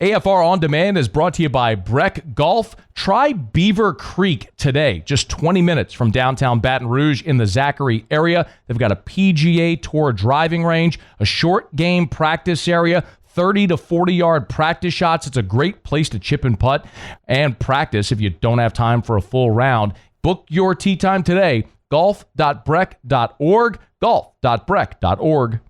AFR On Demand is brought to you by Breck Golf. Try Beaver Creek today, just 20 minutes from downtown Baton Rouge in the Zachary area. They've got a PGA Tour driving range, a short game practice area, 30 to 40-yard practice shots. It's a great place to chip and putt and practice if you don't have time for a full round. Book your tee time today, golf.breck.org, golf.breck.org.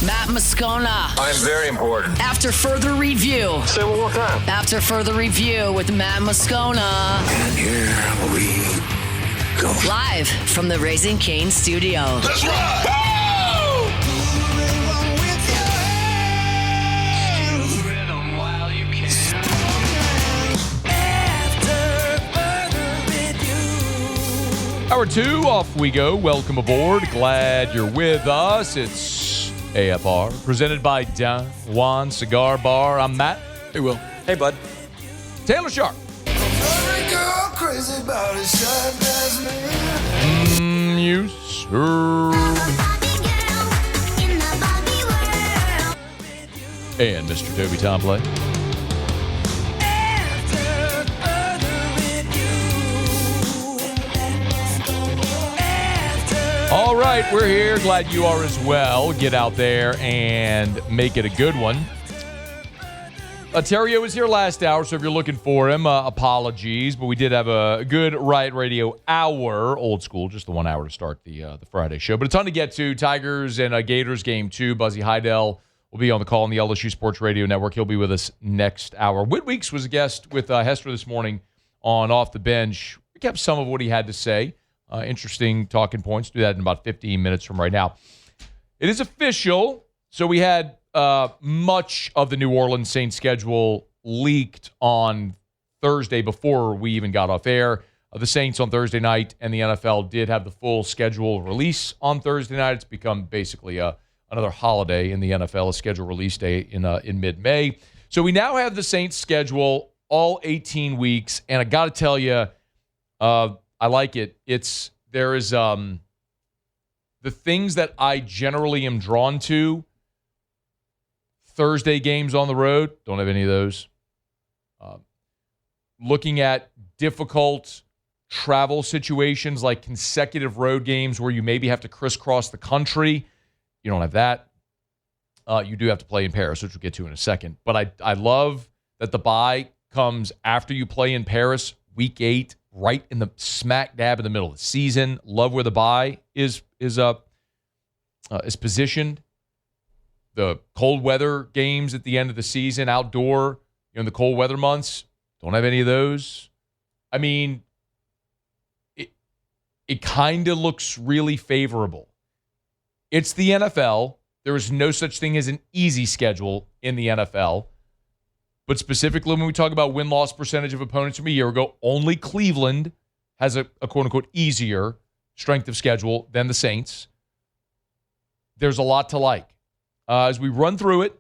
Matt Moscona. I'm very important. After further review. Say it one more time. After further review with Matt Moscona. And here we go. Live from the Raising Cane studio. Let's rock! Hour 2, off we go. Welcome aboard. Glad you're with us. It's AFR, presented by Don Juan Cigar Bar. I'm Matt. Hey, Will. Hey, bud. Taylor Sharp. You sir. And Mr. Toby Tomplay. All right, we're here. Glad you are as well. Get out there and make it a good one. Terrio was here last hour, so if you're looking for him, apologies. But we did have a good Riot Radio hour, old school, just the 1 hour to start the Friday show. But a ton to get to. Tigers and Gators game 2. Buzzy Heidel will be on the call on the LSU Sports Radio Network. He'll be with us next hour. Whit Weeks was a guest with Hester this morning on Off the Bench. We kept some of what he had to say. Interesting talking points. Do that in about 15 minutes from right now. It is official. So we had much of the New Orleans Saints schedule leaked on Thursday before we even got off air. The Saints on Thursday night and the NFL did have the full schedule release on Thursday night. It's become basically another holiday in the NFL, a schedule release day in mid-May. So we now have the Saints schedule all 18 weeks, and I got to tell you, I like it. There is the things that I generally am drawn to. Thursday games on the road, don't have any of those. Looking at difficult travel situations like consecutive road games where you maybe have to crisscross the country, you don't have that. You do have to play in Paris, which we'll get to in a second. But I love that the bye comes after you play in Paris, week 8. Right in the smack dab in the middle of the season. Love where the bye is positioned. The cold weather games at the end of the season, outdoor, in the cold weather months, don't have any of those. I mean, it kind of looks really favorable. It's the NFL. There is no such thing as an easy schedule in the NFL. But specifically, when we talk about win-loss percentage of opponents from a year ago, only Cleveland has a quote-unquote easier strength of schedule than the Saints. There's a lot to like. As we run through it,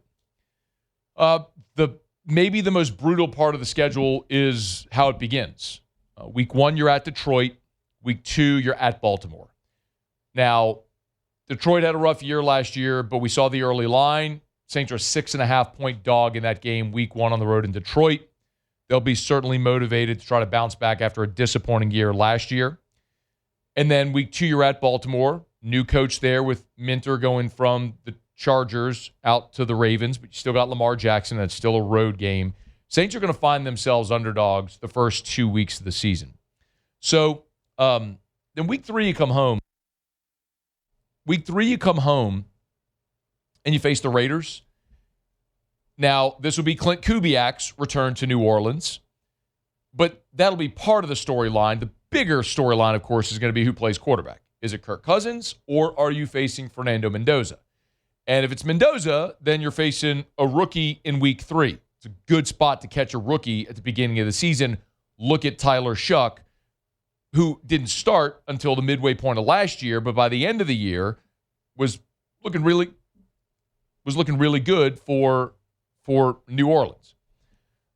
maybe the most brutal part of the schedule is how it begins. Week 1, you're at Detroit. Week 2, you're at Baltimore. Now, Detroit had a rough year last year, but we saw the early line. Saints are a 6.5-point dog in that game, week 1 on the road in Detroit. They'll be certainly motivated to try to bounce back after a disappointing year last year. And then week 2, you're at Baltimore. New coach there with Minter going from the Chargers out to the Ravens, but you still got Lamar Jackson. That's still a road game. Saints are going to find themselves underdogs the first 2 weeks of the season. So then week 3, you come home. Week 3, you come home. And you face the Raiders. Now, this will be Clint Kubiak's return to New Orleans. But that'll be part of the storyline. The bigger storyline, of course, is going to be who plays quarterback. Is it Kirk Cousins or are you facing Fernando Mendoza? And if it's Mendoza, then you're facing a rookie in week 3. It's a good spot to catch a rookie at the beginning of the season. Look at Tyler Shuck, who didn't start until the midway point of last year, but by the end of the year was looking really good for New Orleans.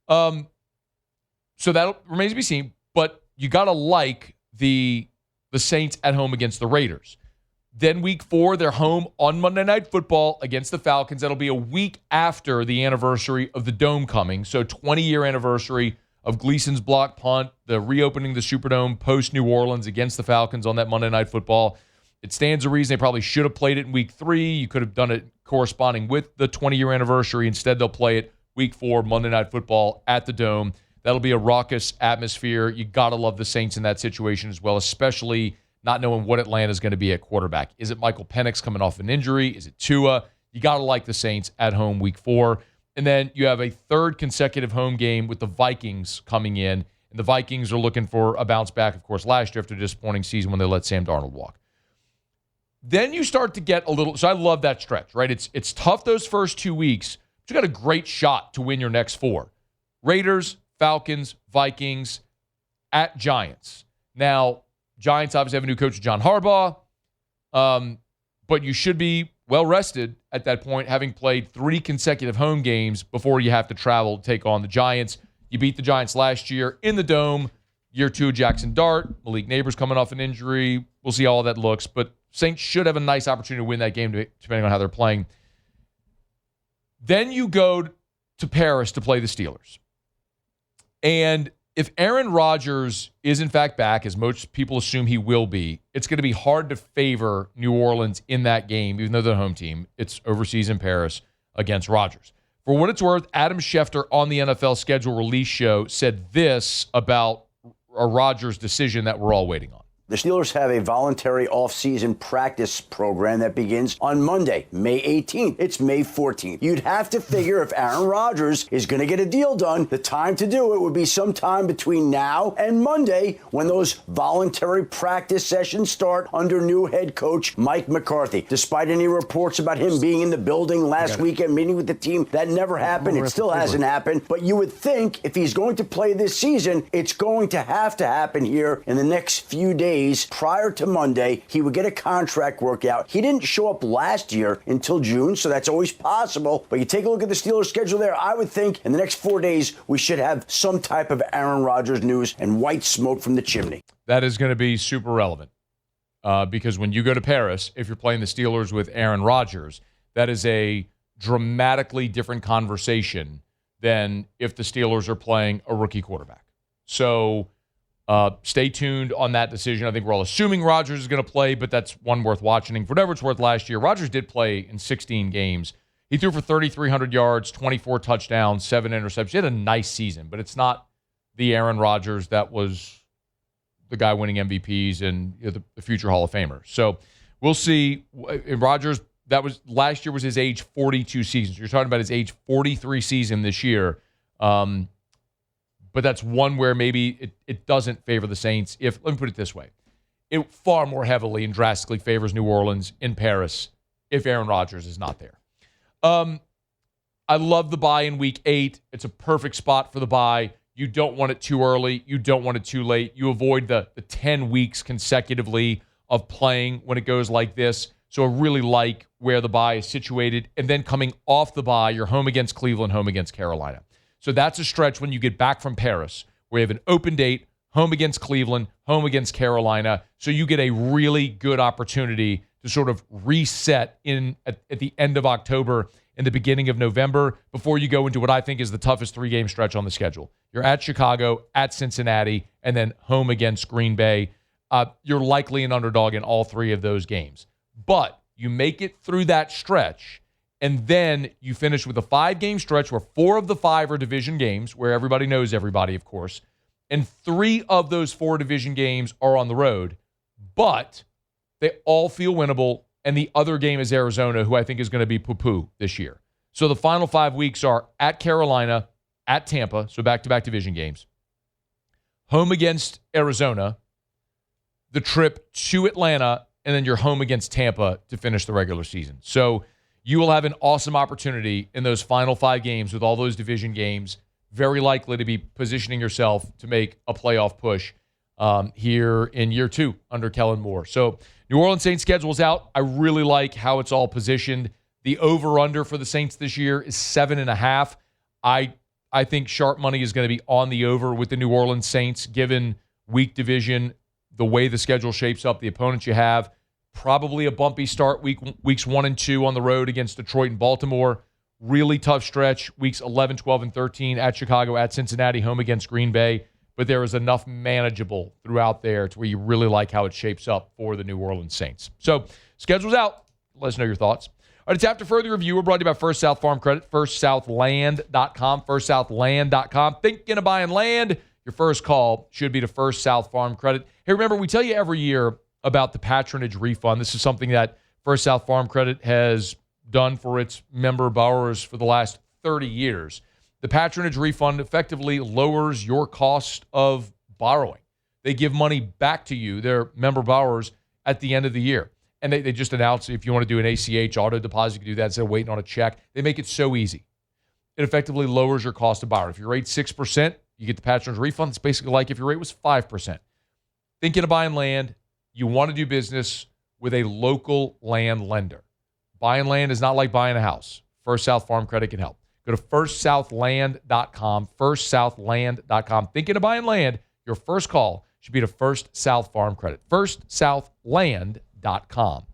So that remains to be seen, but you got to like the Saints at home against the Raiders. Then week 4, they're home on Monday Night Football against the Falcons. That'll be a week after the anniversary of the Dome coming. So 20-year anniversary of Gleason's block punt, the reopening the Superdome post-New Orleans against the Falcons on that Monday Night Football. It stands to reason they probably should have played it in week 3. You could have done it corresponding with the 20-year anniversary. Instead, they'll play it week 4, Monday Night Football at the Dome. That'll be a raucous atmosphere. You got to love the Saints in that situation as well, especially not knowing what Atlanta's going to be at quarterback. Is it Michael Penix coming off an injury? Is it Tua? You got to like the Saints at home week 4. And then you have a third consecutive home game with the Vikings coming in. And the Vikings are looking for a bounce back, of course, last year after a disappointing season when they let Sam Darnold walk. Then you start to get a little – so I love that stretch, right? It's tough those first 2 weeks, but you got a great shot to win your next 4. Raiders, Falcons, Vikings, at Giants. Now, Giants obviously have a new coach, John Harbaugh, but you should be well-rested at that point, having played 3 consecutive home games before you have to travel to take on the Giants. You beat the Giants last year in the Dome. Year 2, Jackson Dart. Malik Neighbors coming off an injury. We'll see how all that looks, but Saints should have a nice opportunity to win that game depending on how they're playing. Then you go to Paris to play the Steelers. And if Aaron Rodgers is in fact back, as most people assume he will be, it's going to be hard to favor New Orleans in that game, even though they're the home team. It's overseas in Paris against Rodgers. For what it's worth, Adam Schefter on the NFL Schedule Release Show said this about a Rodgers decision that we're all waiting on. The Steelers have a voluntary off-season practice program that begins on Monday, May 18th. It's May 14th. You'd have to figure if Aaron Rodgers is going to get a deal done, the time to do it would be sometime between now and Monday when those voluntary practice sessions start under new head coach Mike McCarthy. Despite any reports about him being in the building last weekend meeting with the team, that never happened. It still hasn't happened. But you would think if he's going to play this season, it's going to happen here in the next few days. Prior to Monday, he would get a contract workout. He didn't show up last year until June, so that's always possible. But you take a look at the Steelers' schedule there, I would think in the next 4 days, we should have some type of Aaron Rodgers news and white smoke from the chimney. That is going to be super relevant because when you go to Paris, if you're playing the Steelers with Aaron Rodgers, that is a dramatically different conversation than if the Steelers are playing a rookie quarterback. So stay tuned on that decision. I think we're all assuming Rodgers is going to play, but that's one worth watching. For whatever it's worth, last year, Rodgers did play in 16 games. He threw for 3,300 yards, 24 touchdowns, 7 interceptions. He had a nice season, but it's not the Aaron Rodgers that was the guy winning MVPs and the future Hall of Famer. So we'll see. Rodgers, that was last year was his age 42 season. So you're talking about his age 43 season this year. But that's one where maybe it doesn't favor the Saints. Let me put it this way. It far more heavily and drastically favors New Orleans in Paris if Aaron Rodgers is not there. I love the bye in week 8. It's a perfect spot for the bye. You don't want it too early. You don't want it too late. You avoid the 10 weeks consecutively of playing when it goes like this. So I really like where the bye is situated. And then coming off the bye, you're home against Cleveland, home against Carolina. So that's a stretch when you get back from Paris, where you have an open date, home against Cleveland, home against Carolina. So you get a really good opportunity to sort of reset at the end of October and the beginning of November before you go into what I think is the toughest 3-game stretch on the schedule. You're at Chicago, at Cincinnati, and then home against Green Bay. You're likely an underdog in all 3 of those games. But you make it through that stretch, and then you finish with a 5-game stretch where 4 of the 5 are division games, where everybody knows everybody, of course. And 3 of those 4 division games are on the road. But they all feel winnable. And the other game is Arizona, who I think is going to be poo-poo this year. So the final 5 weeks are at Carolina, at Tampa, so back-to-back division games, home against Arizona, the trip to Atlanta, and then you're home against Tampa to finish the regular season. So you will have an awesome opportunity in those final 5 games with all those division games, very likely to be positioning yourself to make a playoff push here in year 2 under Kellen Moore. So New Orleans Saints schedule is out. I really like how it's all positioned. The over-under for the Saints this year is 7.5. I think sharp money is going to be on the over with the New Orleans Saints, given weak division, the way the schedule shapes up, the opponents you have. Probably a bumpy start weeks 1 and 2 on the road against Detroit and Baltimore. Really tough stretch, weeks 11, 12, and 13 at Chicago, at Cincinnati, home against Green Bay. But there is enough manageable throughout there to where you really like how it shapes up for the New Orleans Saints. So, schedule's out. Let us know your thoughts. All right, it's After Further Review. We're brought to you by First South Farm Credit, firstsouthland.com, firstsouthland.com. Thinking of buying land? Your first call should be to First South Farm Credit. Hey, remember, we tell you every year about the patronage refund. This is something that First South Farm Credit has done for its member borrowers for the last 30 years. The patronage refund effectively lowers your cost of borrowing. They give money back to you, their member borrowers, at the end of the year. And they just announced if you want to do an ACH auto deposit, you can do that instead of waiting on a check. They make it so easy. It effectively lowers your cost of borrowing. If your rate's 6%, you get the patronage refund. It's basically like if your rate was 5%. Thinking of buying land, you want to do business with a local land lender. Buying land is not like buying a house. First South Farm Credit can help. Go to firstsouthland.com, firstsouthland.com. Thinking of buying land, your first call should be to First South Farm Credit, firstsouthland.com. All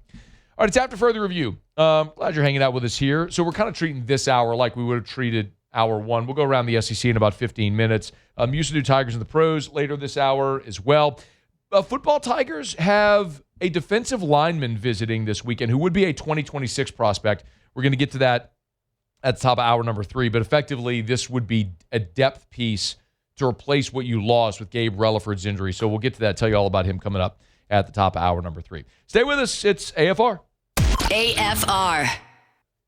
right, it's After Further Review. Glad you're hanging out with us here. So we're kind of treating this hour like we would have treated hour one. We'll go around the SEC in about 15 minutes. Used to do Tigers and the Pros later this hour as well. Football Tigers have a defensive lineman visiting this weekend who would be a 2026 prospect. We're going to get to that at the top of hour number 3, but effectively this would be a depth piece to replace what you lost with Gabe Relaford's injury. So we'll get to that, tell you all about him coming up at the top of hour number 3. Stay with us. It's AFR. AFR.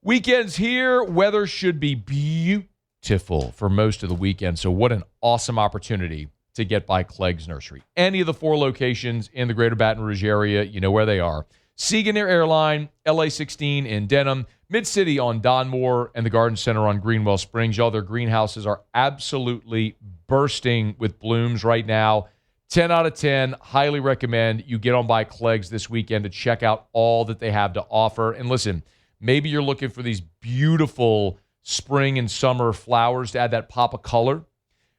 Weekends here. Weather should be beautiful for most of the weekend. So what an awesome opportunity to get by Clegg's Nursery. Any of the 4 locations in the greater Baton Rouge area, you know where they are. Siegel near Airline, LA 16 in Denham, Mid-City on Donmore, and the Garden Center on Greenwell Springs. Y'all, their greenhouses are absolutely bursting with blooms right now. 10 out of 10. Highly recommend you get on by Clegg's this weekend to check out all that they have to offer. And listen, maybe you're looking for these beautiful spring and summer flowers to add that pop of color.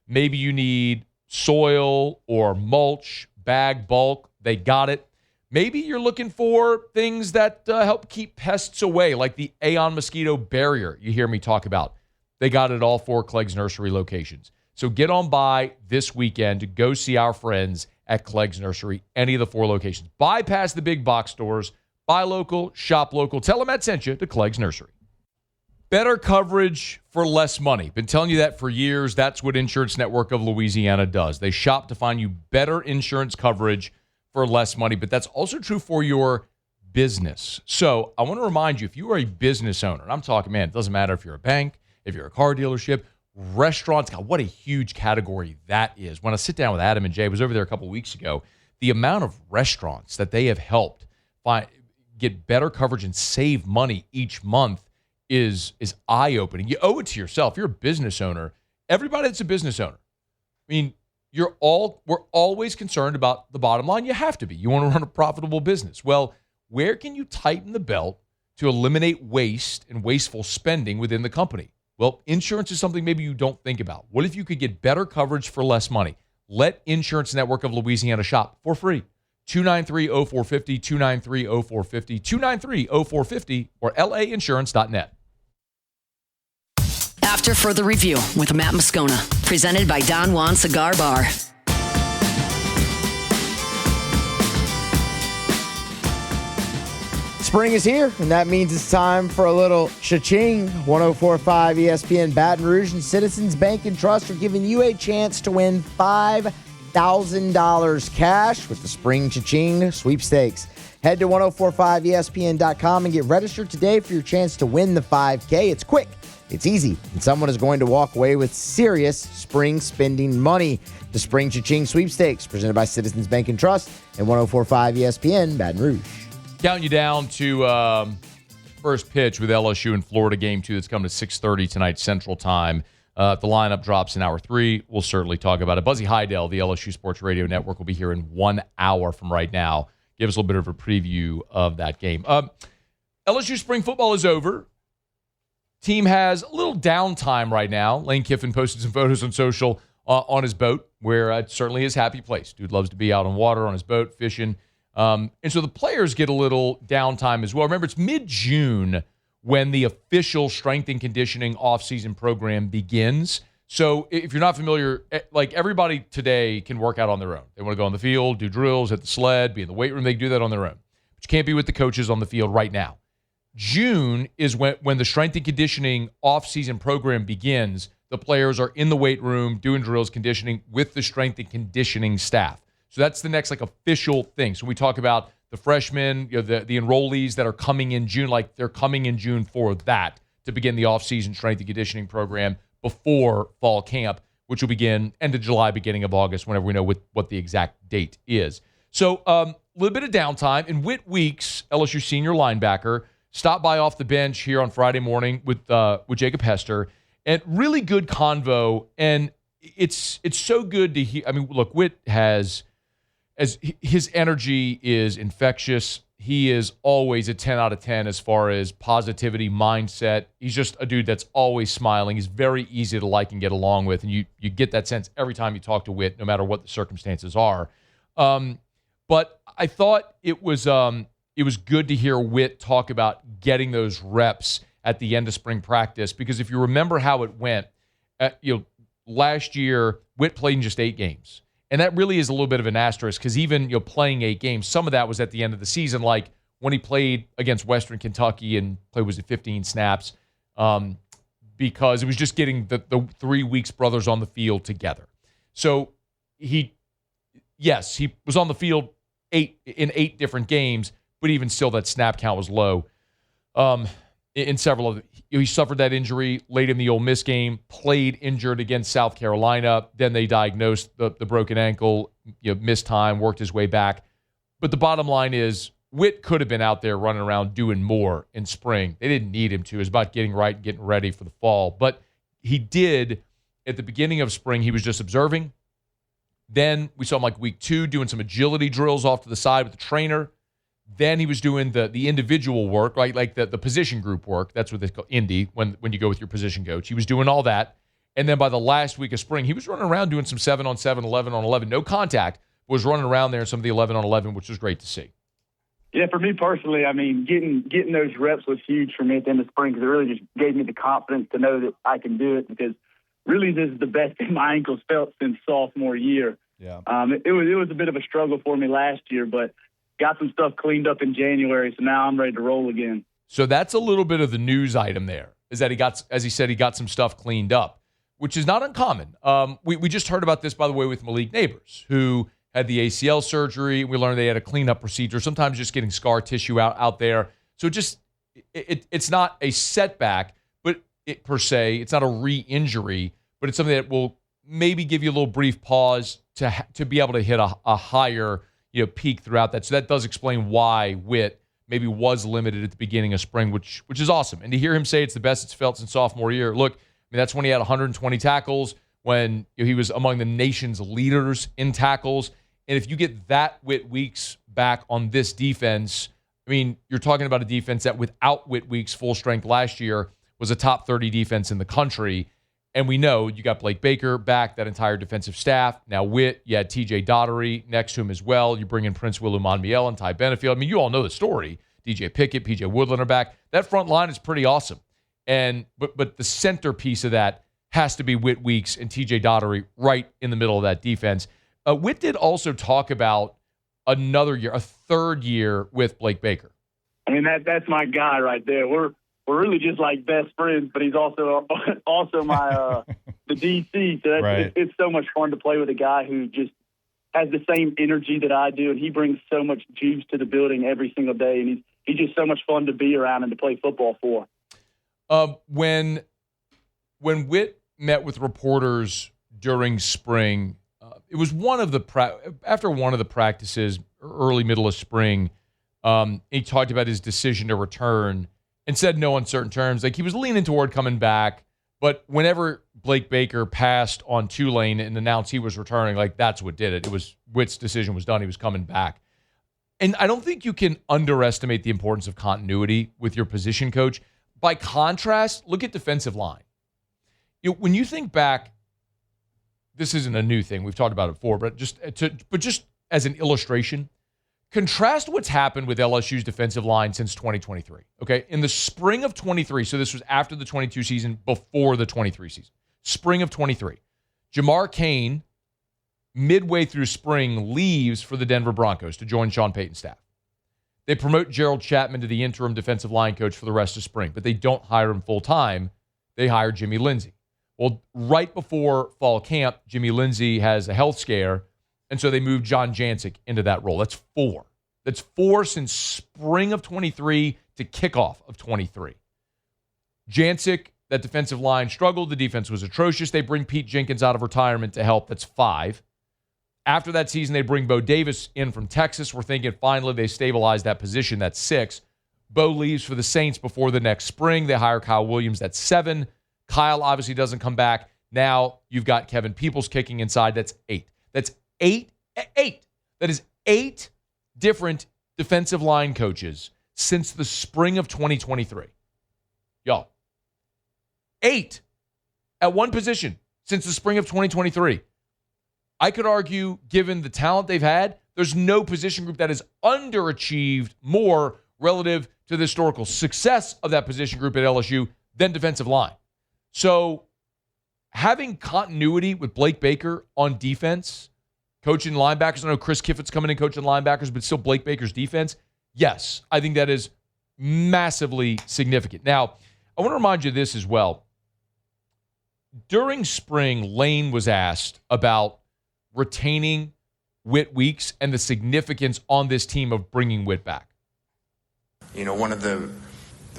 Maybe you need soil or mulch, bag, bulk. They got it. Maybe you're looking for things that help keep pests away, like the Aeon mosquito barrier you hear me talk about. They got it all 4 Clegg's Nursery locations. So get on by this weekend to go see our friends at Clegg's Nursery, any of the 4 locations. Bypass the big box stores. Buy local, shop local. Tell them Matt sent you to Clegg's Nursery. Better coverage for less money. Been telling you that for years. That's what Insurance Network of Louisiana does. They shop to find you better insurance coverage for less money, but that's also true for your business. So I want to remind you, if you are a business owner, and I'm talking, man, it doesn't matter if you're a bank, if you're a car dealership, restaurants, God, what a huge category that is. When I sit down with Adam and Jay, I was over there a couple of weeks ago, the amount of restaurants that they have helped get better coverage and save money each month is eye-opening. You owe it to yourself. You're a business owner. Everybody that's a business owner. I mean, we're always concerned about the bottom line. You have to be. You want to run a profitable business. Well, where can you tighten the belt to eliminate waste and wasteful spending within the company? Well, insurance is something maybe you don't think about. What if you could get better coverage for less money? Let Insurance Network of Louisiana shop for free. 293-0450, 293-0450, 293-0450, or lainsurance.net. After Further Review with Matt Moscona, presented by Don Juan Cigar Bar. Spring is here, and that means it's time for a little cha-ching. 104.5 ESPN Baton Rouge and Citizens Bank and Trust are giving you a chance to win $5,000 cash with the Spring Cha-Ching Sweepstakes. Head to 1045ESPN.com and get registered today for your chance to win the $5K. It's quick, it's easy, and someone is going to walk away with serious spring spending money. The Spring Cha-Ching Sweepstakes, presented by Citizens Bank and Trust and 104.5 ESPN Baton Rouge. Counting you down to first pitch with LSU and Florida Game 2 that's coming to 6:30 tonight Central Time. If the lineup drops in hour 3, we'll certainly talk about it. Buzzy Heidel, the LSU Sports Radio Network, will be here in 1 hour from right now. Give us a little bit of a preview of that game. LSU spring football is over. Team has a little downtime right now. Lane Kiffin posted some photos on social on his boat, where it's certainly his happy place. Dude loves to be out on water on his boat, fishing. And so the players get a little downtime as well. Remember, it's mid-June when the official strength and conditioning off-season program begins. So if you're not familiar, like everybody today can work out on their own. They want to go on the field, do drills, hit the sled, be in the weight room. They can do that on their own. But you can't be with the coaches on the field right now. June is when the strength and conditioning off-season program begins. The players are in the weight room doing drills, conditioning with the strength and conditioning staff. So that's the next official thing. So we talk about the freshmen, the enrollees that are coming in June, like they're coming in June for that to begin the off-season strength and conditioning program before fall camp, which will begin end of July, beginning of August, whenever we know what the exact date is. So a little bit of downtime. And Whit Weeks, LSU senior linebacker, stopped by off the bench here on Friday morning with Jacob Hester. And really good convo. And it's so good to hear. I mean, look, Whit has, as his energy is infectious. He is always a 10 out of 10 as far as positivity, mindset. He's just a dude that's always smiling. He's very easy to like and get along with. And you get that sense every time you talk to Whit, no matter what the circumstances are. But I thought it was good to hear Whit talk about getting those reps at the end of spring practice, because if you remember how it went, last year, Whit played in just 8 games. And that really is a little bit of an asterisk, because even playing 8 games, some of that was at the end of the season, like when he played against Western Kentucky and played, 15 snaps, because it was just getting the 3 Weeks brothers on the field together. So he was on the field in 8 different games, but even still that snap count was low. In several of them. He suffered that injury late in the Ole Miss game, played injured against South Carolina. Then they diagnosed the broken ankle, missed time, worked his way back. But the bottom line is Whit could have been out there running around doing more in spring. They didn't need him to. It was about getting right and getting ready for the fall. But he did, at the beginning of spring, he was just observing. Then we saw him week 2 doing some agility drills off to the side with the trainer. Then he was doing the individual work, right? Like the position group work. That's what they call Indy when you go with your position coach. He was doing all that. And then by the last week of spring, he was running around doing some 7-on-7, 11-on-11. No contact, was running around there in some of the 11-on-11, which was great to see. Yeah, for me personally, I mean, getting those reps was huge for me at the end of spring, because it really just gave me the confidence to know that I can do it, because really this is the best that my ankles felt since sophomore year. Yeah. It was a bit of a struggle for me last year, but got some stuff cleaned up in January, so now I'm ready to roll again. So that's a little bit of the news item there, is that he got some stuff cleaned up, which is not uncommon. We just heard about this, by the way, with Malik Neighbors, who had the ACL surgery. We learned they had a cleanup procedure, sometimes just getting scar tissue out there. So it's not a setback, but per se, it's not a re-injury, but it's something that will maybe give you a little brief pause to be able to hit a higher peak throughout that. So that does explain why Whit maybe was limited at the beginning of spring, which is awesome. And to hear him say it's the best it's felt since sophomore year, look, I mean, that's when he had 120 tackles, when he was among the nation's leaders in tackles. And if you get that Whit Weeks back on this defense, I mean, you're talking about a defense that without Whit Weeks full strength last year was a top 30 defense in the country. And we know you got Blake Baker back, that entire defensive staff. Now Whit, you had TJ Daugherty next to him as well. You bring in Prince Willoughby and Ty Benefield. I mean, you all know the story. DJ Pickett, PJ Woodland are back. That front line is pretty awesome. And but the centerpiece of that has to be Whit Weeks and TJ Daugherty right in the middle of that defense. Whit did also talk about another year, a third year with Blake Baker. I mean, that's my guy right there. We're really just like best friends, but he's also my the DC. So right. It's so much fun to play with a guy who just has the same energy that I do, and he brings so much juice to the building every single day, and he's just so much fun to be around and to play football for. When Whit met with reporters during spring, it was after one of the practices, early middle of spring. He talked about his decision to return and said no uncertain terms. Like he was leaning toward coming back, but whenever Blake Baker passed on Tulane and announced he was returning, like that's what did it. It was Whit's decision was done. He was coming back. And I don't think you can underestimate the importance of continuity with your position coach. By contrast, look at defensive line. When you think back, this isn't a new thing. We've talked about it before, but just as an illustration, Contrast what's happened with LSU's defensive line since 2023. Okay, in the spring of 23, so this was after the 22 season, before the 23 season. Spring of 23. Jamar Cain, midway through spring, leaves for the Denver Broncos to join Sean Payton's staff. They promote Gerald Chapman to the interim defensive line coach for the rest of spring, but they don't hire him full-time. They hire Jimmy Lindsey. Well, right before fall camp, Jimmy Lindsey has a health scare, and so they moved John Jancic into that role. That's 4. That's 4 since spring of 23 to kickoff of 23. Jancic, that defensive line struggled. The defense was atrocious. They bring Pete Jenkins out of retirement to help. That's 5. After that season, they bring Bo Davis in from Texas. We're thinking finally they stabilize that position. That's 6. Bo leaves for the Saints before the next spring. They hire Kyle Williams. That's 7. Kyle obviously doesn't come back. Now you've got Kevin Peoples kicking inside. That's 8. That's 8. That is 8 different defensive line coaches since the spring of 2023. Y'all. 8 at one position since the spring of 2023. I could argue, given the talent they've had, there's no position group that has underachieved more relative to the historical success of that position group at LSU than defensive line. So having continuity with Blake Baker on defense, coaching linebackers, I know Chris Kiffin's coming in coaching linebackers, but still Blake Baker's defense, yes, I think that is massively significant. Now, I want to remind you of this as well. During spring, Lane was asked about retaining Whit Weeks and the significance on this team of bringing Whit back. You know, one of the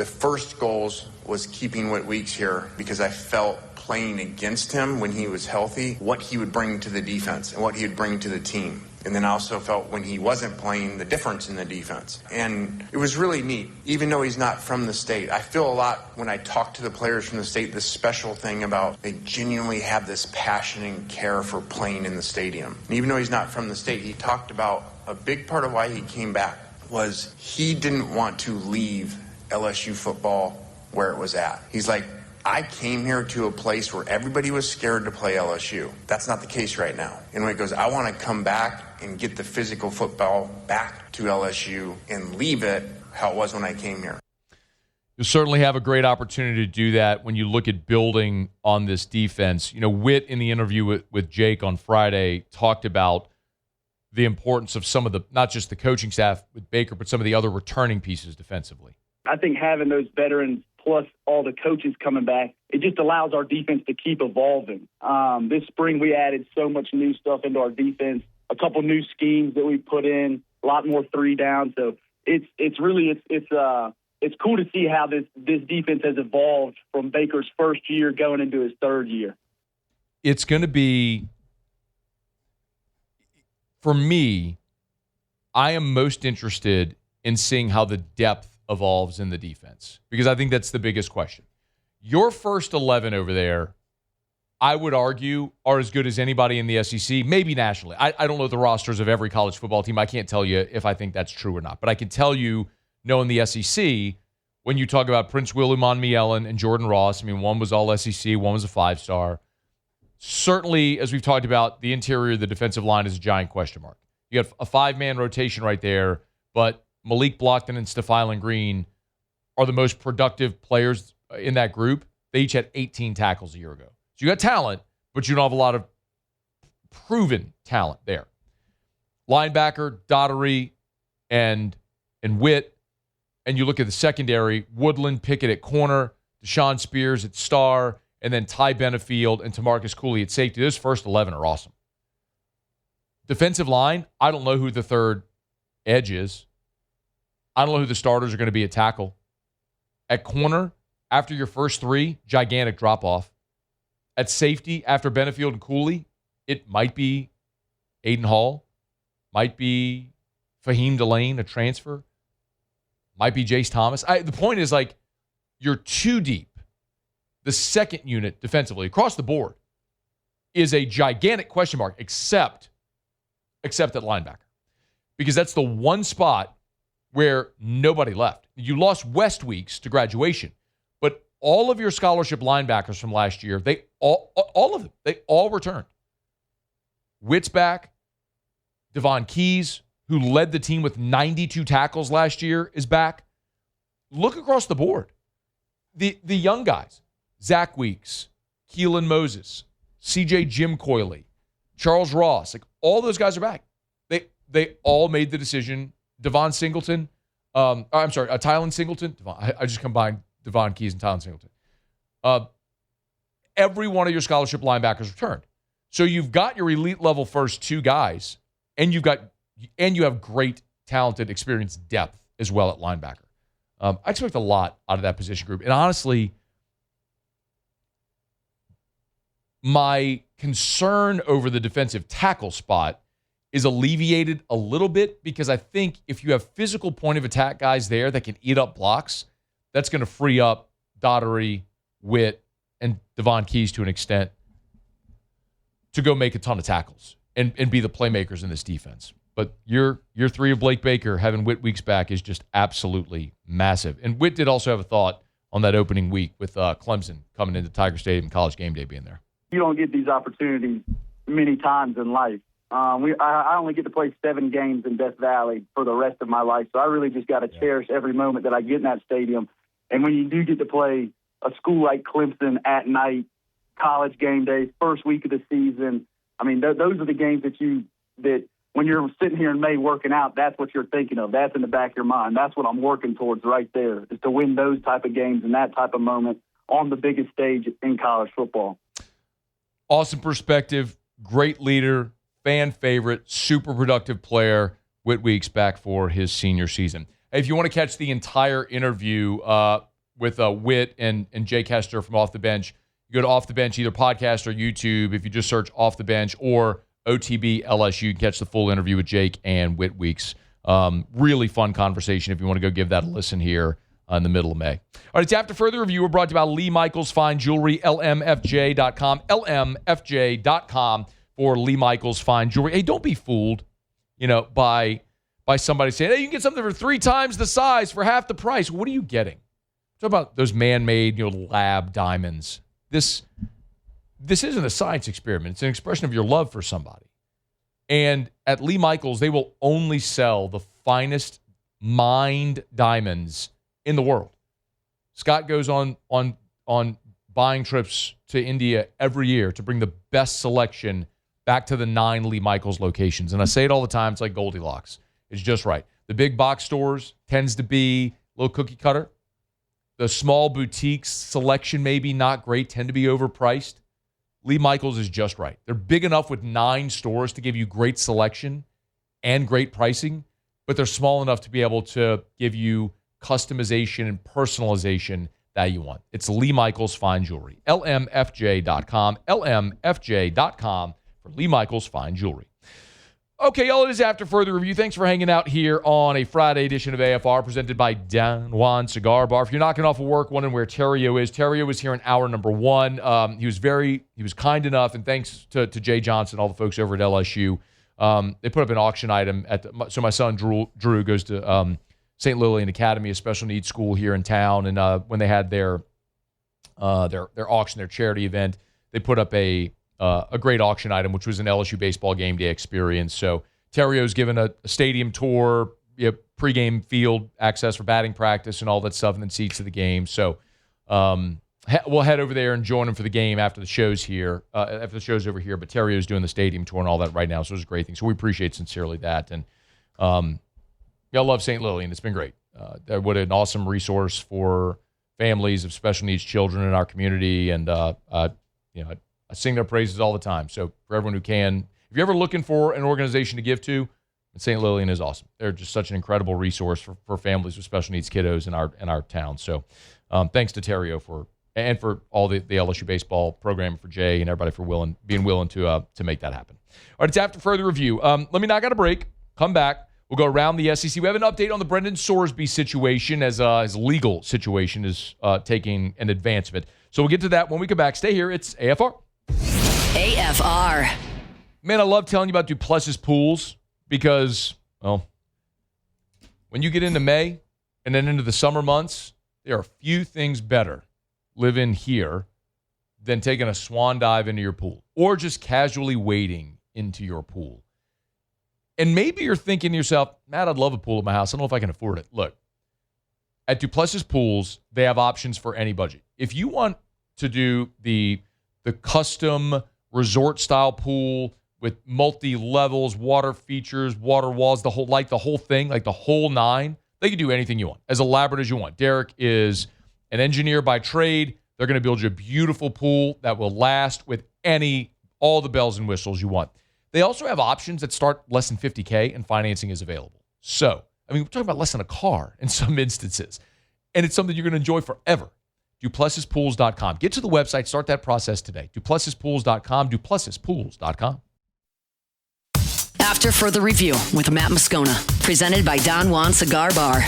first goals was keeping Whit Weeks here because I felt playing against him when he was healthy, what he would bring to the defense and what he would bring to the team. And then I also felt when he wasn't playing, the difference in the defense. And it was really neat, even though he's not from the state. I feel a lot when I talk to the players from the state, this special thing about they genuinely have this passion and care for playing in the stadium. And even though he's not from the state, he talked about a big part of why he came back was he didn't want to leave LSU football where it was at. He's like, I came here to a place where everybody was scared to play LSU. That's not the case right now. And when it goes, I want to come back and get the physical football back to LSU and leave it how it was when I came here. You'll certainly have a great opportunity to do that when you look at building on this defense. You know, Whit, in the interview with Jake on Friday, talked about the importance of some of the, not just the coaching staff with Baker, but some of the other returning pieces defensively. I think having those veterans plus all the coaches coming back, it just allows our defense to keep evolving. This spring we added so much new stuff into our defense, a couple new schemes that we put in, a lot more 3 down. So it's cool to see how this defense has evolved from Baker's first year going into his 3rd year. It's going to be, for me, I am most interested in seeing how the depth evolves in the defense, because I think that's the biggest question. Your first 11 over there, I would argue, are as good as anybody in the SEC, maybe nationally. I don't know the rosters of every college football team. I can't tell you if I think that's true or not. But I can tell you, knowing the SEC, when you talk about Prince Willimanmielen and Jordan Ross, I mean, one was all SEC, one was a 5-star. Certainly, as we've talked about, the interior of the defensive line is a giant question mark. You have a 5-man rotation right there, but Malik Blockton and Stephylan Green are the most productive players in that group. They each had 18 tackles a year ago. So you got talent, but you don't have a lot of proven talent there. Linebacker, Daugherty, and Whit. And you look at the secondary, Woodland, Pickett at corner, Deshaun Spears at star, and then Ty Benefield and Tamarcus Cooley at safety. Those first 11 are awesome. Defensive line, I don't know who the third edge is. I don't know who the starters are going to be at tackle. At corner, after your first 3, gigantic drop-off. At safety, after Benefield and Cooley, it might be Aiden Hall, might be Fahim Delane, a transfer, might be Jace Thomas. The point is, like, you're too deep. The second unit defensively, across the board, is a gigantic question mark, except at linebacker. Because that's the one spot where nobody left. You lost West Weeks to graduation, but all of your scholarship linebackers from last year, all of them, they all returned. Whit's back. Devon Keys, who led the team with 92 tackles last year, is back. Look across the board. The young guys, Zach Weeks, Keelan Moses, CJ Jim Coyley, Charles Ross, like all those guys are back. They all made the decision. Tylen Singleton. I just combined Devon Keys and Tylen Singleton. Every one of your scholarship linebackers returned. So you've got your elite level first two guys, and you have great, talented, experienced depth as well at linebacker. I expect a lot out of that position group. And honestly, my concern over the defensive tackle spot is alleviated a little bit because I think if you have physical point of attack guys there that can eat up blocks, that's going to free up Daugherty, Whit, and Devon Keys to an extent to go make a ton of tackles and be the playmakers in this defense. But year three of Blake Baker, having Whit Weeks back, is just absolutely massive. And Whit did also have a thought on that opening week with Clemson coming into Tiger Stadium, College game day being there. You don't get these opportunities many times in life. I only get to play 7 games in Death Valley for the rest of my life, so I really just got to cherish every moment that I get in that stadium. And when you do get to play a school like Clemson at night, College game day, first week of the season, I mean, those are the games that when you're sitting here in May working out, that's what you're thinking of. That's in the back of your mind. That's what I'm working towards right there, is to win those type of games and that type of moment on the biggest stage in college football. Awesome perspective, great leader, fan favorite, super productive player. Whit Weeks back for his senior season. Hey, if you want to catch the entire interview with Whit and Jake Hester from Off the Bench, you go to Off the Bench, either podcast or YouTube. If you just search Off the Bench or OTB LSU, you can catch the full interview with Jake and Whit Weeks. Really fun conversation if you want to go give that a listen here in the middle of May. All right, it's After Further Review. We're brought to you by Lee Michaels Fine Jewelry, LMFJ.com, LMFJ.com for Lee Michaels Fine Jewelry. Hey, don't be fooled, by somebody saying, hey, you can get something for 3 times the size for half the price. What are you getting? Talk about those man-made, lab diamonds. This isn't a science experiment. It's an expression of your love for somebody. And at Lee Michaels, they will only sell the finest mined diamonds in the world. Scott goes on buying trips to India every year to bring the best selection back to the 9 Lee Michaels locations. And I say it all the time, it's like Goldilocks. It's just right. The big box stores tends to be a little cookie cutter. The small boutiques selection maybe not great, tend to be overpriced. Lee Michaels is just right. They're big enough with 9 stores to give you great selection and great pricing, but they're small enough to be able to give you customization and personalization that you want. It's Lee Michaels Fine Jewelry. LMFJ.com. LMFJ.com for Lee Michaels Fine Jewelry. Okay, y'all, it is After Further Review. Thanks for hanging out here on a Friday edition of AFR presented by Don Juan Cigar Bar. If you're knocking off of work, wondering where Terrio is, Terrio was here in hour number 1. He was kind enough, and thanks to Jay Johnson, all the folks over at LSU. They put up an auction item so my son Drew goes to St. Lillian Academy, a special needs school here in town, and when they had their auction, their charity event, they put up a great auction item, which was an LSU baseball game day experience. So Terrio's given a stadium tour, pregame field access for batting practice and all that stuff, and then seats to the game. So we'll head over there and join him for the game after the show's here, after the show's over here. But Terrio's doing the stadium tour and all that right now, so it was a great thing. So we appreciate sincerely that. And I love St. Lillian. It's been great. What an awesome resource for families of special needs children in our community. And I sing their praises all the time. So for everyone who can, if you're ever looking for an organization to give to, St. Lillian is awesome. They're just such an incredible resource for families with special needs kiddos in our town. So thanks to Terrio for all the LSU baseball program, for Jay and everybody for being willing to make that happen. All right, it's After Further Review. Let me knock out a break. Come back. We'll go around the SEC. We have an update on the Brendan Sorsby situation as his legal situation is taking an advancement. So we'll get to that when we come back. Stay here. It's AFR. AFR. Man, I love telling you about Duplessis Pools because, well, when you get into May and then into the summer months, there are few things better living here than taking a swan dive into your pool or just casually wading into your pool. And maybe you're thinking to yourself, Matt, I'd love a pool at my house. I don't know if I can afford it. Look, at Duplessis Pools, they have options for any budget. If you want to do the custom resort-style pool with multi-levels, water features, water walls, the whole thing, like the whole nine, they can do anything you want, as elaborate as you want. Derek is an engineer by trade. They're going to build you a beautiful pool that will last with all the bells and whistles you want. They also have options that start less than $50K, and financing is available. So, I mean, we're talking about less than a car in some instances. And it's something you're going to enjoy forever. DuplessisPools.com. Get to the website. Start that process today. DuplessisPools.com. DuplessisPools.com. After further review with Matt Moscona, presented by Don Juan Cigar Bar.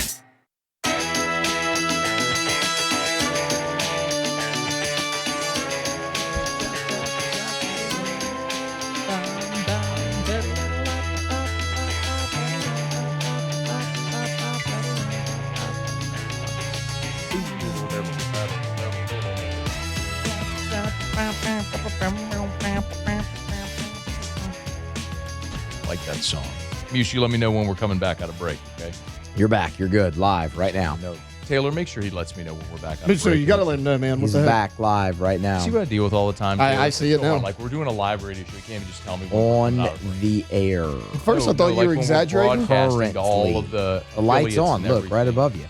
Like that song. Muse, you let me know when we're coming back out of break, okay? You're back. You're good. Live right now. No, Taylor, make sure he lets me know when we're back out of So break. you got to let him know, man. What He's the heck? back live right now. See what I deal with all the time? I see it now. Like, we're doing a live radio show. You can't even just tell me when we're On coming out of break. the air. First, I thought you like were when we're exaggerating. broadcasting to all of the light's affiliates on. and Look, right everything. above you.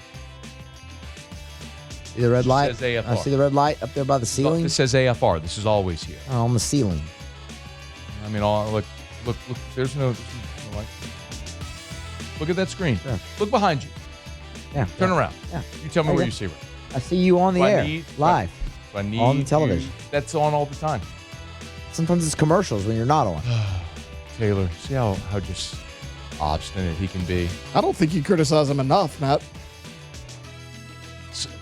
See the red Just light? says AFR. I see the red light up there by the ceiling. This says AFR. This is always here. On the ceiling. I mean, look. There's no light. Look at that screen. Yeah. Look behind you. Yeah. Turn around. Yeah. You tell me Okay. where you see her. I see you on the Do I air, need- live. So I need On the television. That's on all the time. Sometimes it's commercials when you're not on. Taylor, see how just obstinate he can be. I don't think you criticize him enough, Matt.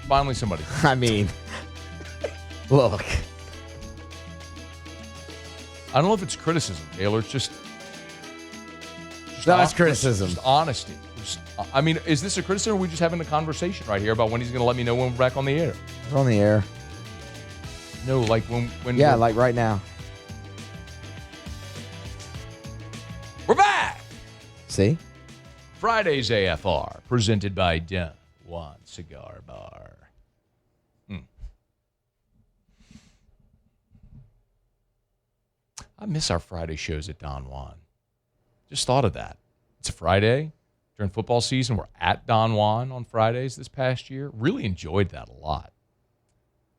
Finally, somebody. I mean, look. I don't know if it's criticism, Taylor. It's just No, it's criticism. Just honesty. I mean, is this a criticism, or are we just having a conversation right here about when he's going to let me know when we're back on the air? We're on the air. No, like when Yeah, we're, like right now. we're back. See? Friday's AFR, presented by Don Juan Cigar Bar. I miss our Friday shows at Don Juan. Just thought of that. It's a Friday during football season. We're at Don Juan on Fridays this past year. Really enjoyed that a lot.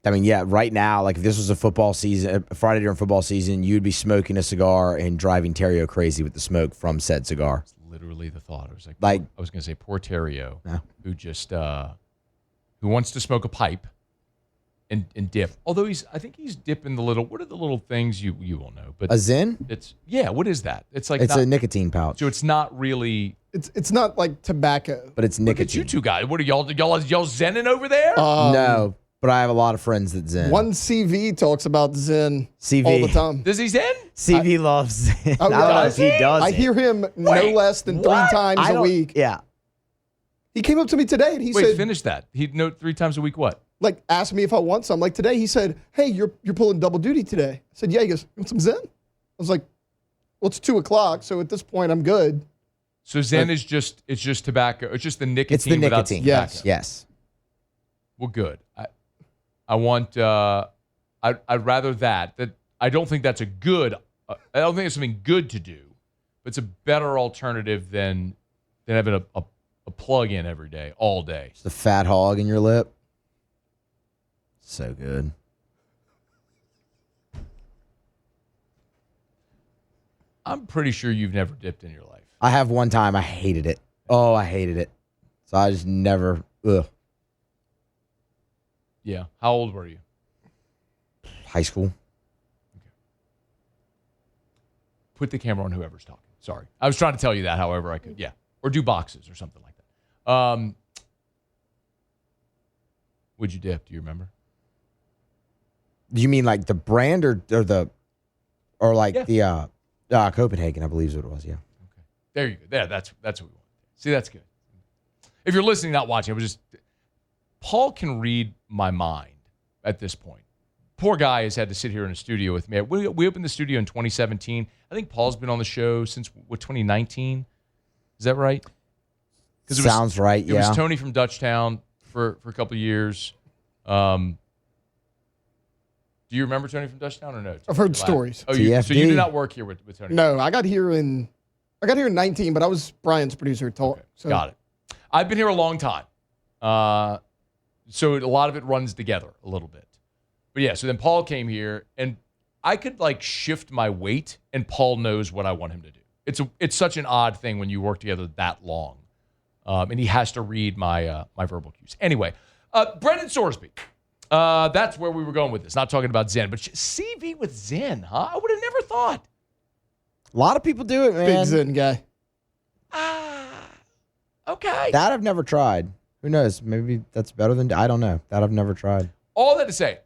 I mean, yeah, right now, like if this was a football season, a Friday during football season, you'd be smoking a cigar and driving Terrio crazy with the smoke from said cigar. It's literally the thought. I was like I was going to say poor Terrio, Yeah. who just who wants to smoke a pipe and dip. Although I think he's dipping the little. What are the little things you won't know? But A Zen? it's what is that? It's like It's a nicotine pouch, so it's not really. It's not like tobacco. but it's Look at nicotine. you two guys. What are y'all zenning over there? No, but I have a lot of friends that Zen. One CV talks about Zen CV. all the time. Does he zen? CV loves Zen. Oh, I don't know does if he does. I it. hear him no Wait, less than what? 3 times I a don't- week. Yeah. He came up to me today and he Wait, said, finish that. He'd note 3 times a week. What? like, asked me if I want some. Like today, he said, "Hey, you're pulling double duty today." I said, "Yeah." He goes, "You want some Zen?" I was like, "Well, it's 2:00, so at this point, I'm good." So zen is just tobacco. It's just the nicotine. It's the without nicotine. tobacco. Yes. Yes. Well, good. I want. I'd rather that. I don't think that's a good. I don't think it's something good to do, but it's a better alternative than having a plug in every day, all day. It's the fat hog in your lip. So good. I'm pretty sure you've never dipped in your life. I have one time. I hated it. Oh, I hated it. So I just never. Ugh. Yeah. How old were you? High school. Put the camera on whoever's talking. Sorry. I was trying to tell you that however I could. Yeah. Or do boxes or something like that. Would you dip? Do you remember? Do you mean like the brand or the Yeah. the Copenhagen? I believe is what it was. Yeah. There you go. There. That's what we want. See, that's good. If you're listening, not watching, it was just Paul can read my mind at this point. poor guy has had to sit here in a studio with me. We opened the studio in 2017. I think Paul's been on the show since, 2019? Is that right? Sounds right, yeah. It was Tony from Dutchtown for a couple of years. Do you remember Tony from Dutchtown or no? I've heard stories. Oh, so you did not work here with Tony? No, I got here in 19, but I was Brian's producer. Okay, got it. I've been here a long time. So a lot of it runs together a little bit. But yeah, so then Paul came here, and I could shift my weight, and Paul knows what I want him to do. It's such an odd thing when you work together that long. And he has to read my my verbal cues. Anyway, Brendan Sorsby. That's where we were going with this. Not talking about Zen, but CV with Zen, huh? I would have never thought. A lot of people do it, man. Big Zen guy. Okay. That I've never tried. Who knows? Maybe that's better than... I don't know. That I've never tried. All that to say,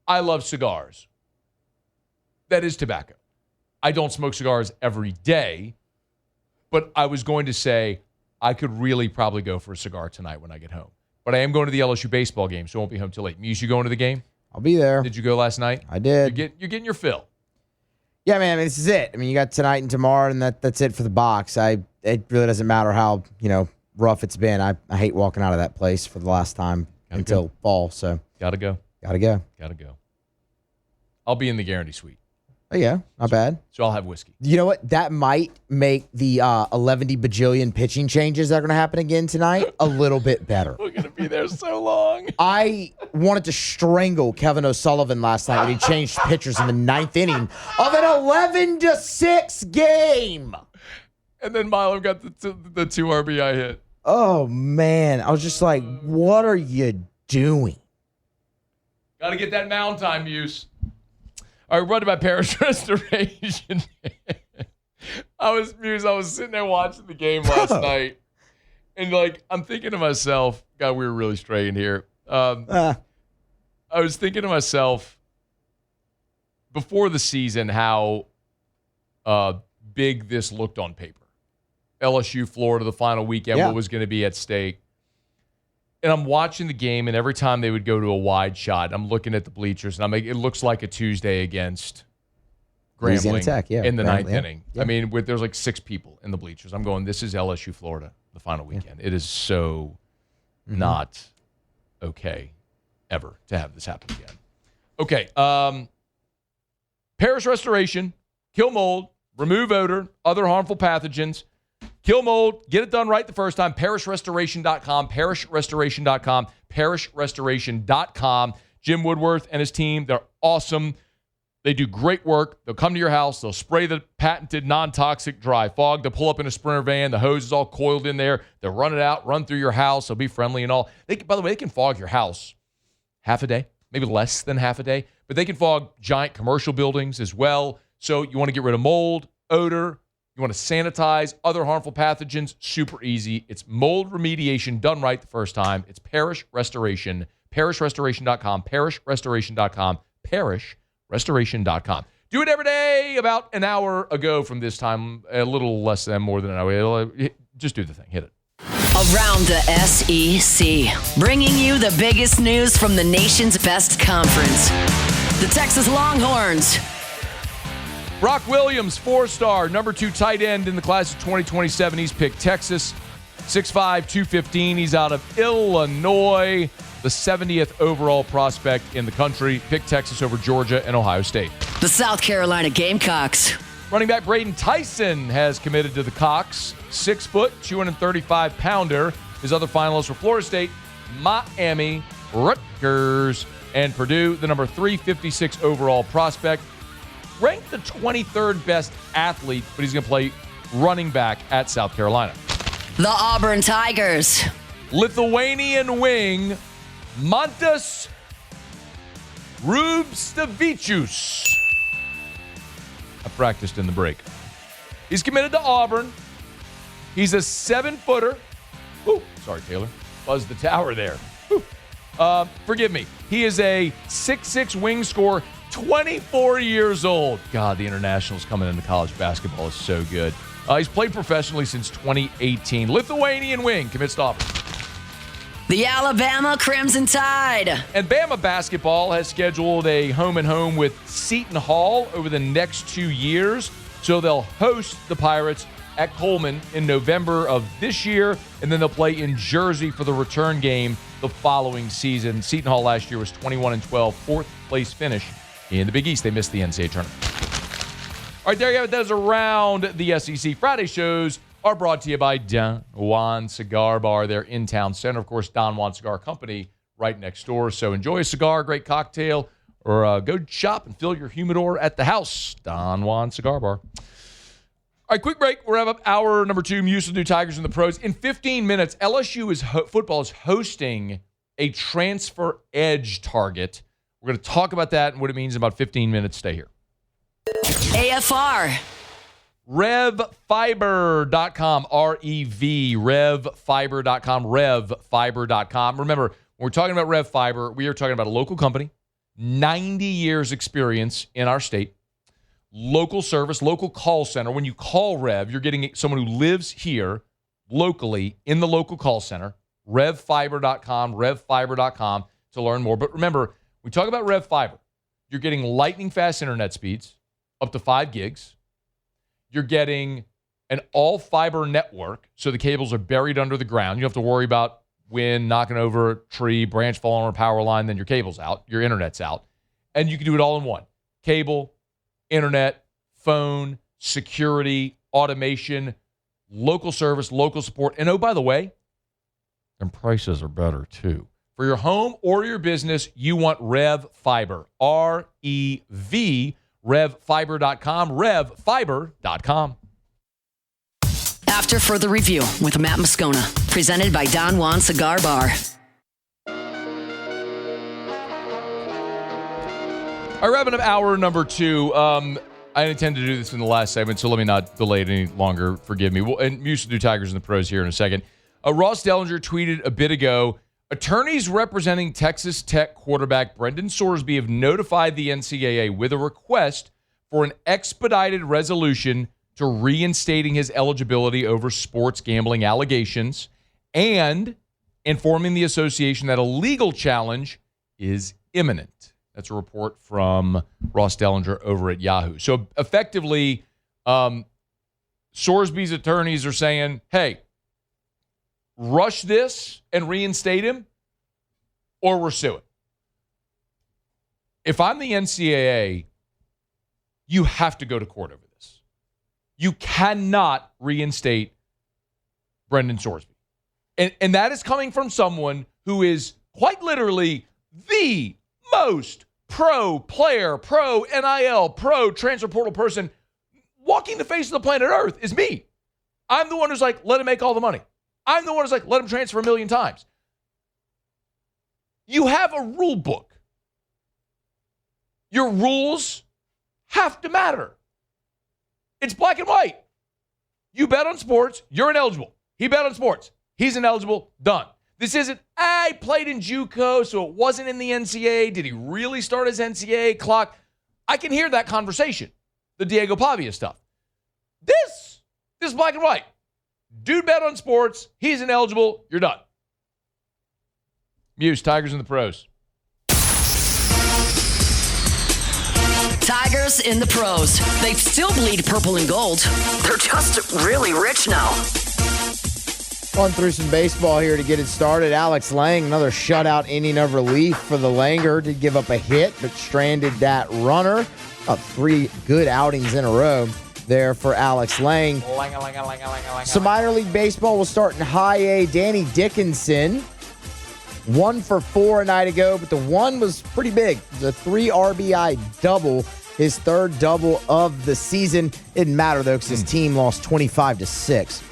I love cigars. That is tobacco. I don't smoke cigars every day, but I was going to say I could really probably go for a cigar tonight when I get home. But I am going to the LSU baseball game, so I won't be home till late. Muse, you going to the game? I'll be there. Did you go last night? I did. You're getting your fill. Yeah, man. I mean, this is it. I mean, you got tonight and tomorrow, and that's it for the box. It really doesn't matter how rough it's been. I hate walking out of that place for the last time until fall. So gotta go. I'll be in the Guarantee Suite. Oh yeah, not bad. So I'll have whiskey. You know what? That might make the 11 bajillion pitching changes that are going to happen again tonight a little bit better. We're gonna be there so long. I wanted to strangle Kevin O'Sullivan last night when he changed pitchers in the 9th inning of an 11-6 game. And then Milo got the 2 RBI hit. Oh man, I was just like, "What are you doing?" Got to get that mound time, Muse. All right, run about Parish Restoration. I was sitting there watching the game last night, and I'm thinking to myself, God, we were really straying here. I was thinking to myself before the season how big this looked on paper. LSU, Florida, the final weekend, what was going to be at stake. And I'm watching the game, and every time they would go to a wide shot, I'm looking at the bleachers, and I'm like, it looks like a Tuesday against Grambling Tech, in the ninth yeah. inning. Yeah. I mean, there's 6 people in the bleachers. I'm going, this is LSU, Florida, the final weekend. It is so not okay ever to have this happen again. Okay, Parish Restoration, kill mold, remove odor, other harmful pathogens. Kill mold, get it done right the first time. ParishRestoration.com, ParishRestoration.com, ParishRestoration.com. Jim Woodworth and his team, they're awesome. They do great work. They'll come to your house. They'll spray the patented non-toxic dry fog. They'll pull up in a Sprinter van. The hose is all coiled in there. They'll run it out, run through your house. They'll be friendly and all. By the way, they can fog your house half a day, maybe less than half a day. But they can fog giant commercial buildings as well. So you want to get rid of mold, odor. You want to sanitize other harmful pathogens, super easy. It's mold remediation done right the first time. It's Parish Restoration, ParishRestoration.com, ParishRestoration.com, ParishRestoration.com. Do it every day. About an hour ago from this time, a little less than more than an hour. Just do the thing. Hit it. Around the SEC, bringing you the biggest news from the nation's best conference. The Texas Longhorns. Brock Williams, 4-star, number 2 tight end in the class of 2027. He's picked Texas, 6'5", 215. He's out of Illinois, the 70th overall prospect in the country. Picked Texas over Georgia and Ohio State. The South Carolina Gamecocks. Running back Braden Tyson has committed to the Cox, 6 foot, 235-pounder. His other finalists were Florida State, Miami, Rutgers, and Purdue, the number 356 overall prospect. Ranked the 23rd best athlete, but he's going to play running back at South Carolina. The Auburn Tigers. Lithuanian wing, Mantas Rubstavicius. I practiced in the break. He's committed to Auburn. He's a 7-footer. Ooh, sorry, Taylor. Buzzed the tower there. Forgive me. He is a 6'6" wing scorer. 24 years old. God, the internationals coming into college basketball is so good. He's played professionally since 2018. Lithuanian wing commits to Auburn. The Alabama Crimson Tide. And Bama basketball has scheduled a home-and-home with Seton Hall over the next 2 years. So they'll host the Pirates at Coleman in November of this year, and then they'll play in Jersey for the return game the following season. Seton Hall last year was 21-12, fourth-place finish in the Big East. They missed the NCAA tournament. All right, there you have it. That is around the SEC. Friday shows are brought to you by Don Juan Cigar Bar. They're in Town Center. Of course, Don Juan Cigar Company right next door. So enjoy a cigar, great cocktail, or go shop and fill your humidor at the house. Don Juan Cigar Bar. All right, quick break. We'll wrap up hour number 2, Muse with New Tigers and the Pros. In 15 minutes, LSU football is hosting a transfer edge target. We're going to talk about that and what it means in about 15 minutes. Stay here. AFR. RevFiber.com, R-E-V, RevFiber.com, RevFiber.com. Remember, when we're talking about RevFiber, we are talking about a local company, 90 years experience in our state, local service, local call center. When you call Rev, you're getting someone who lives here locally in the local call center, RevFiber.com, RevFiber.com to learn more. But remember, we talk about RevFiber. You're getting lightning fast internet speeds, up to 5 gigs. You're getting an all-fiber network, so the cables are buried under the ground. You don't have to worry about wind knocking over a tree, branch falling on a power line, then your cable's out, your internet's out. And you can do it all in one. Cable, internet, phone, security, automation, local service, local support. And oh, by the way, and prices are better too. For your home or your business, you want Rev Fiber, R-E-V, RevFiber.com, RevFiber.com. After further review with Matt Moscona, presented by Don Juan Cigar Bar. All right, wrapping up hour number 2. I intend to do this in the last segment, so let me not delay it any longer. Forgive me. And Muse to do Tigers and the Pros here in a second. Ross Dellinger tweeted a bit ago, attorneys representing Texas Tech quarterback Brendan Sorsby have notified the NCAA with a request for an expedited resolution to reinstating his eligibility over sports gambling allegations and informing the association that a legal challenge is imminent. That's a report from Ross Dellinger over at Yahoo. So effectively, Sorsby's attorneys are saying, hey, rush this and reinstate him, or we're suing. If I'm the NCAA, you have to go to court over this. You cannot reinstate Brendan Sorsby. And that is coming from someone who is quite literally the most pro player, pro NIL, pro transfer portal person walking the face of the planet Earth is me. I'm the one who's like, let him make all the money. I'm the one who's like, let him transfer 1 million times. You have a rule book. Your rules have to matter. It's black and white. You bet on sports, you're ineligible. He bet on sports. He's ineligible. Done. This isn't, I played in JUCO, so it wasn't in the NCAA. Did he really start his NCAA clock? I can hear that conversation, the Diego Pavia stuff. This is black and white. Dude bet on sports. He's ineligible. You're done. Muse, Tigers and the Pros. Tigers in the Pros. They still bleed purple and gold. They're just really rich now. On through some baseball here to get it started. Alex Lang, another shutout inning of relief for the Langer. Did give up a hit, but stranded that runner. 3 good outings in a row there for Alex Lang. Some minor league baseball will start in high A. Danny Dickinson, 1 for 4 a night ago, but the one was pretty big. The 3 RBI double, his 3rd double of the season. Didn't matter though because his team lost 25-6.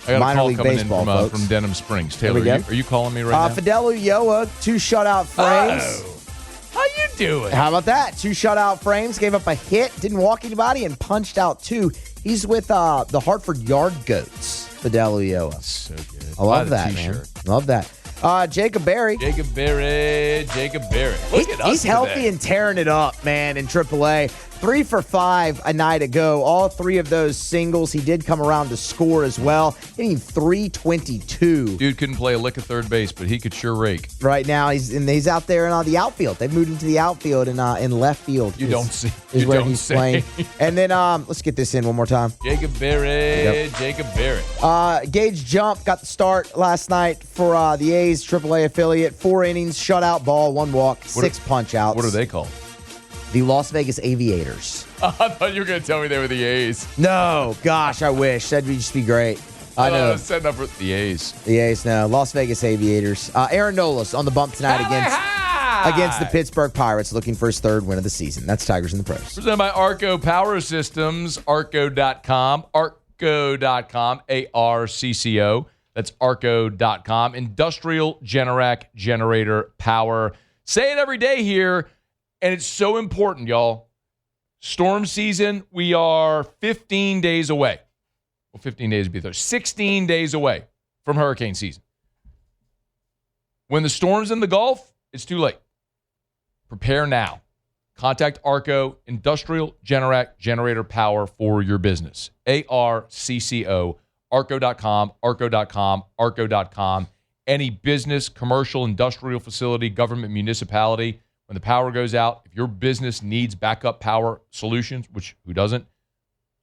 I got minor a call league coming baseball, in from Denham Springs. Taylor, are you calling me right now? Fidel Ulloa, 2 shutout frames. Oh. How you doing? How about that? 2 shutout frames, gave up a hit, didn't walk anybody, and punched out 2. He's with the Hartford Yard Goats, Fidel Ulloa. So good. I love that, man. Love that. Jacob Berry. Jacob Berry. He's healthy and tearing it up, man, in AAA. 3 for 5 a night ago. All 3 of those singles. He did come around to score as well, hitting .322. Dude couldn't play a lick of third base, but he could sure rake. Right now, he's out there in the outfield. They've moved him to the outfield and in left field. You don't see. Is You where don't he's say. playing. And then let's get this in one more time. Jacob Berry. Yep. Jacob Berry. Gage Jump got the start last night for the A's AAA affiliate. 4 innings, shutout ball, 1 walk, 6 punch outs. What are they called? The Las Vegas Aviators. I thought you were going to tell me they were the A's. No, gosh, I wish. That'd just be great. I know. Setting up for the A's. The A's, no. Las Vegas Aviators. Aaron Nolas on the bump tonight against the Pittsburgh Pirates, looking for his 3rd win of the season. That's Tigers in the Pros. Presented by Arco Power Systems, arco.com, arco.com, ARCCO. That's arco.com. Industrial Generac Generator Power. Say it every day here, and it's so important, y'all. Storm season, we are 15 days away. Well, 15 days would be there. 16 days away from hurricane season. When the storm's in the Gulf, it's too late. Prepare now. Contact Arco, Industrial Generac Generator Power for your business. ARCCO, arco.com, arco.com, arco.com. Any business, commercial, industrial facility, government, municipality, when the power goes out, if your business needs backup power solutions, which who doesn't,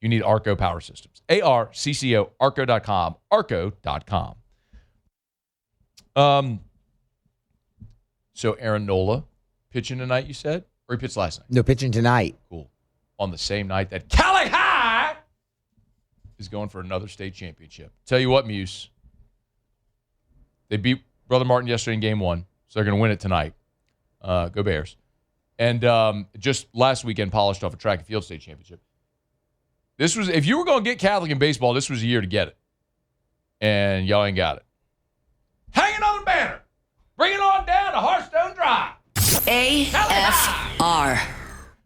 you need Arco Power Systems. ARCCO, arco.com, arco.com. So Aaron Nola pitching tonight, you said? Or he pitched last night? No, pitching tonight. Cool. On the same night that Cali High is going for another state championship. Tell you what, Muse. They beat Brother Martin yesterday in game 1, so they're going to win it tonight. Go Bears. And just last weekend polished off a track and field state championship. This was, if you were going to get Catholic in baseball, this was a year to get it. And y'all ain't got it. Hanging on the banner. Bring it on down to Hearthstone Drive. AFR.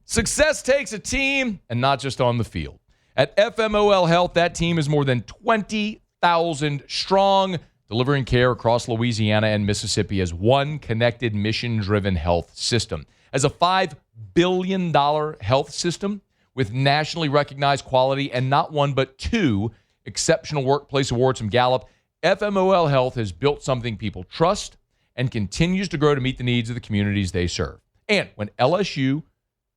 Success takes a team, and not just on the field. At FMOL Health, that team is more than 20,000 strong, delivering care across Louisiana and Mississippi as one connected, mission-driven health system. As a $5 billion health system with nationally recognized quality and not 1 but 2 exceptional workplace awards from Gallup, FMOL Health has built something people trust and continues to grow to meet the needs of the communities they serve. And when LSU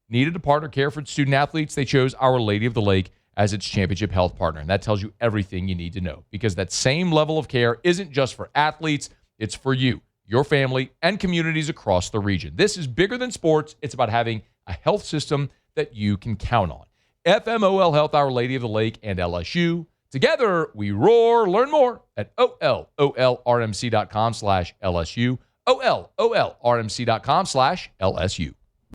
needed a partner care for its student-athletes, they chose Our Lady of the Lake as its championship health partner. And that tells you everything you need to know, because that same level of care isn't just for athletes, it's for you, your family, and communities across the region. This is bigger than sports. It's about having a health system that you can count on. FMOL Health, Our Lady of the Lake, and LSU. Together, we roar. Learn more at olrmc.com/LSU, olrmc.com/LSU.